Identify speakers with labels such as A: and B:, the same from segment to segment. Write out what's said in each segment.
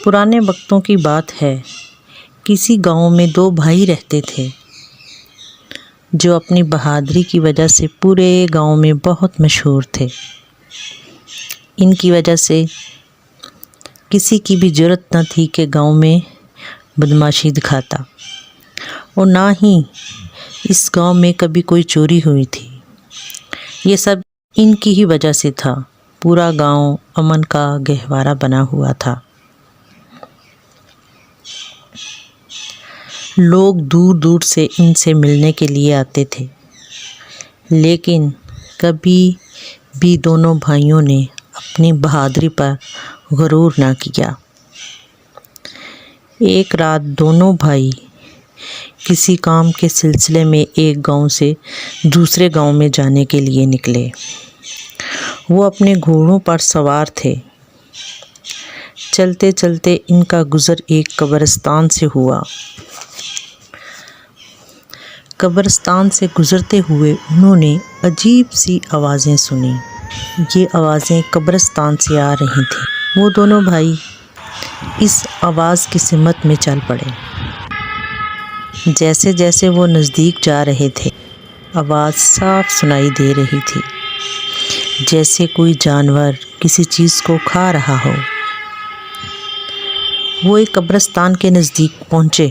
A: پرانے وقتوں کی بات ہے، کسی گاؤں میں دو بھائی رہتے تھے جو اپنی بہادری کی وجہ سے پورے گاؤں میں بہت مشہور تھے۔ ان کی وجہ سے کسی کی بھی جرأت نہ تھی کہ گاؤں میں بدمعاشی دکھاتا، اور نہ ہی اس گاؤں میں کبھی کوئی چوری ہوئی تھی۔ یہ سب ان کی ہی وجہ سے تھا۔ پورا گاؤں امن کا گہوارہ بنا ہوا تھا۔ لوگ دور دور سے ان سے ملنے کے لیے آتے تھے، لیکن کبھی بھی دونوں بھائیوں نے اپنی بہادری پر غرور نہ کیا۔ ایک رات دونوں بھائی کسی کام کے سلسلے میں ایک گاؤں سے دوسرے گاؤں میں جانے کے لیے نکلے۔ وہ اپنے گھوڑوں پر سوار تھے۔ چلتے چلتے ان کا گزر ایک قبرستان سے ہوا۔ قبرستان سے گزرتے ہوئے انہوں نے عجیب سی آوازیں سنیں۔ یہ آوازیں قبرستان سے آ رہی تھیں۔ وہ دونوں بھائی اس آواز کی سمت میں چل پڑے۔ جیسے جیسے وہ نزدیک جا رہے تھے، آواز صاف سنائی دے رہی تھی، جیسے کوئی جانور کسی چیز کو کھا رہا ہو۔ وہ ایک قبرستان کے نزدیک پہنچے۔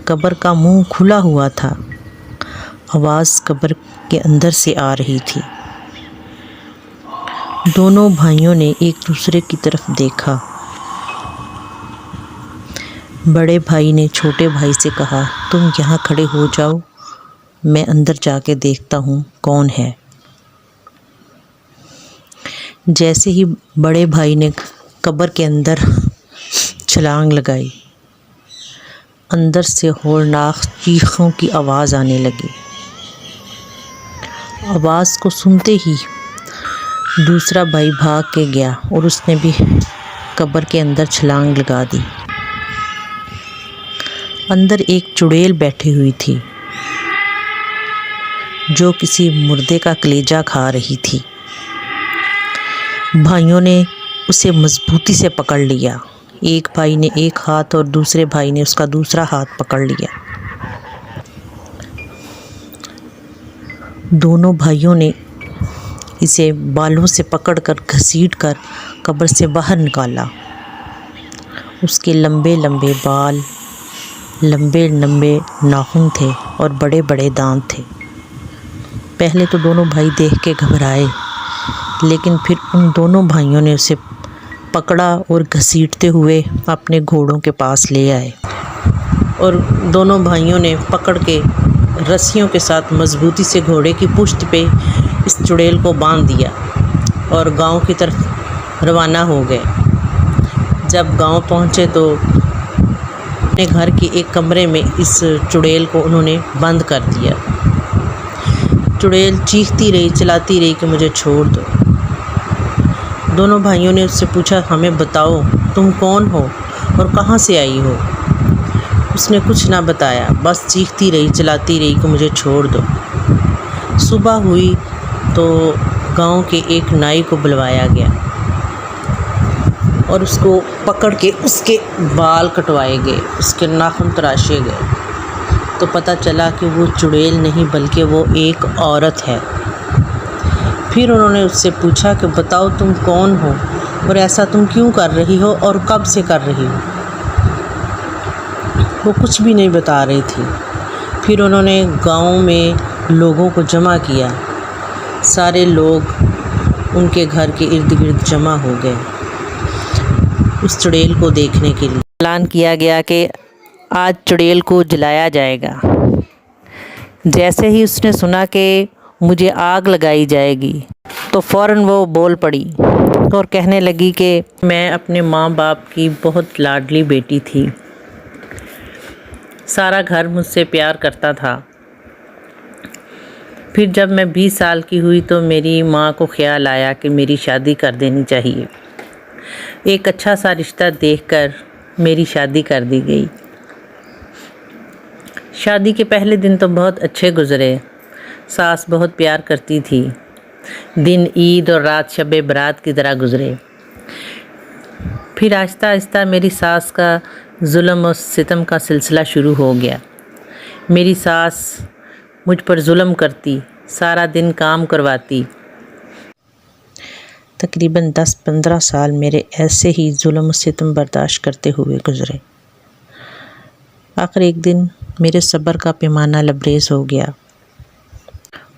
A: قبر کا منہ کھلا ہوا تھا۔ آواز قبر کے اندر سے آ رہی تھی۔ دونوں بھائیوں نے ایک دوسرے کی طرف دیکھا۔ بڑے بھائی نے چھوٹے بھائی سے کہا، تم یہاں کھڑے ہو جاؤ، میں اندر جا کے دیکھتا ہوں کون ہے۔ جیسے ہی بڑے بھائی نے قبر کے اندر چھلانگ لگائی، اندر سے ہولناک چیخوں کی آواز آنے لگی۔ آواز کو سنتے ہی دوسرا بھائی بھاگ کے گیا اور اس نے بھی قبر کے اندر چھلانگ لگا دی۔ اندر ایک چڑیل بیٹھی ہوئی تھی جو کسی مردے کا کلیجہ کھا رہی تھی۔ بھائیوں نے اسے مضبوطی سے پکڑ لیا۔ ایک بھائی نے ایک ہاتھ اور دوسرے بھائی نے اس کا دوسرا ہاتھ پکڑ لیا۔ دونوں بھائیوں نے اسے بالوں سے پکڑ کر گھسیٹ کر قبر سے باہر نکالا۔ اس کے لمبے لمبے بال، لمبے لمبے ناخن تھے اور بڑے بڑے دانت تھے۔ پہلے تو دونوں بھائی دیکھ کے گھبرائے، لیکن پھر ان دونوں بھائیوں نے اسے پکڑا اور گھسیٹتے ہوئے اپنے گھوڑوں کے پاس لے آئے، اور دونوں بھائیوں نے پکڑ کے رسیوں کے ساتھ مضبوطی سے گھوڑے کی پشت پہ اس چڑیل کو باندھ دیا اور گاؤں کی طرف روانہ ہو گئے۔ جب گاؤں پہنچے تو اپنے گھر کے ایک کمرے میں اس چڑیل کو انہوں نے بند کر دیا۔ چڑیل چیختی رہی، چلاتی رہی کہ مجھے چھوڑ دو۔ دونوں بھائیوں نے اس سے پوچھا، ہمیں بتاؤ تم کون ہو اور کہاں سے آئی ہو؟ اس نے کچھ نہ بتایا، بس چیختی رہی، چلاتی رہی کہ مجھے چھوڑ دو۔ صبح ہوئی تو گاؤں کے ایک نائی کو بلوایا گیا اور اس کو پکڑ کے اس کے بال کٹوائے گئے، اس کے ناخن تراشے گئے، تو پتہ چلا کہ وہ چڑیل نہیں بلکہ وہ ایک عورت ہے۔ پھر انہوں نے اس سے پوچھا کہ بتاؤ تم کون ہو اور ایسا تم کیوں کر رہی ہو اور کب سے کر رہی ہو؟ وہ کچھ بھی نہیں بتا رہی تھی۔ پھر انہوں نے گاؤں میں لوگوں کو جمع کیا۔ سارے لوگ ان کے گھر کے ارد گرد جمع ہو گئے اس چڑیل کو دیکھنے کے لیے۔ اعلان کیا گیا کہ آج چڑیل کو جلایا جائے گا۔ جیسے ہی اس نے سنا کہ مجھے آگ لگائی جائے گی تو فوراً وہ بول پڑی اور کہنے لگی کہ میں اپنے ماں باپ کی بہت لاڈلی بیٹی تھی، سارا گھر مجھ سے پیار کرتا تھا۔ پھر جب میں 20 سال کی ہوئی تو میری ماں کو خیال آیا کہ میری شادی کر دینی چاہیے۔ ایک اچھا سا رشتہ دیکھ کر میری شادی کر دی گئی۔ شادی کے پہلے دن تو بہت اچھے گزرے۔ ساس بہت پیار کرتی تھی۔ دن عید اور رات شب برات کی طرح گزرے۔ پھر آہستہ آہستہ میری ساس کا ظلم و ستم کا سلسلہ شروع ہو گیا۔ میری ساس مجھ پر ظلم کرتی، سارا دن کام کرواتی۔ تقریباً 10-15 سال میرے ایسے ہی ظلم و ستم برداشت کرتے ہوئے گزرے۔ آخر ایک دن میرے صبر کا پیمانہ لبریز ہو گیا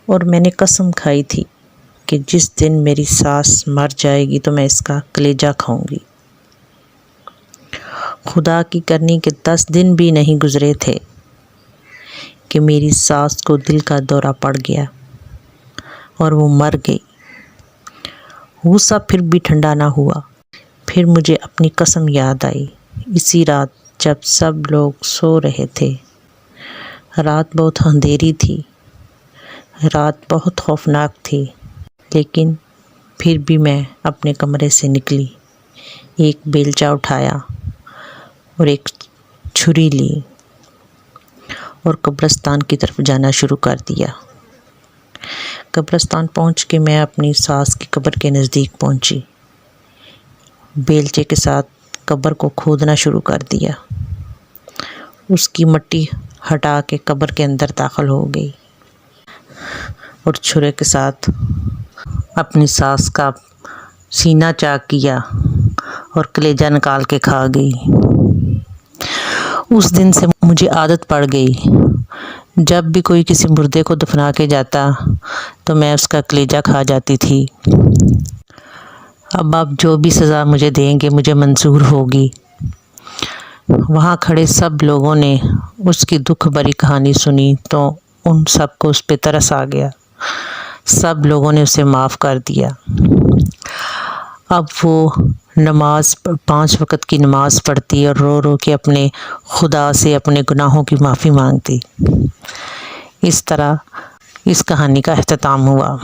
A: اور میں نے قسم کھائی تھی کہ جس دن میری ساس مر جائے گی تو میں اس کا کلیجہ کھاؤں گی۔ خدا کی کرنی کے 10 دن بھی نہیں گزرے تھے کہ میری ساس کو دل کا دورہ پڑ گیا اور وہ مر گئی۔ غصہ پھر بھی ٹھنڈا نہ ہوا۔ پھر مجھے اپنی قسم یاد آئی۔ اسی رات جب سب لوگ سو رہے تھے، رات بہت اندھیری تھی، رات بہت خوفناک تھی، لیکن پھر بھی میں اپنے کمرے سے نکلی، ایک بیلچہ اٹھایا اور ایک چھری لی اور قبرستان کی طرف جانا شروع کر دیا۔ قبرستان پہنچ کے میں اپنی ساس کی قبر کے نزدیک پہنچی۔ بیلچے کے ساتھ قبر کو کھودنا شروع کر دیا۔ اس کی مٹی ہٹا کے قبر کے اندر داخل ہو گئی اور چھرے کے ساتھ اپنی ساس کا سینہ چاک کیا اور کلیجہ نکال کے کھا گئی۔ اس دن سے مجھے عادت پڑ گئی، جب بھی کوئی کسی مردے کو دفنا کے جاتا تو میں اس کا کلیجہ کھا جاتی تھی۔ اب آپ جو بھی سزا مجھے دیں گے مجھے منظور ہوگی۔ وہاں کھڑے سب لوگوں نے اس کی دکھ بھری کہانی سنی تو ان سب کو اس پہ ترس آ گیا۔ سب لوگوں نے اسے معاف کر دیا۔ اب وہ 5 وقت کی نماز پڑھتی اور رو رو کے اپنے خدا سے اپنے گناہوں کی معافی مانگتی۔ اس طرح اس کہانی کا اختتام ہوا۔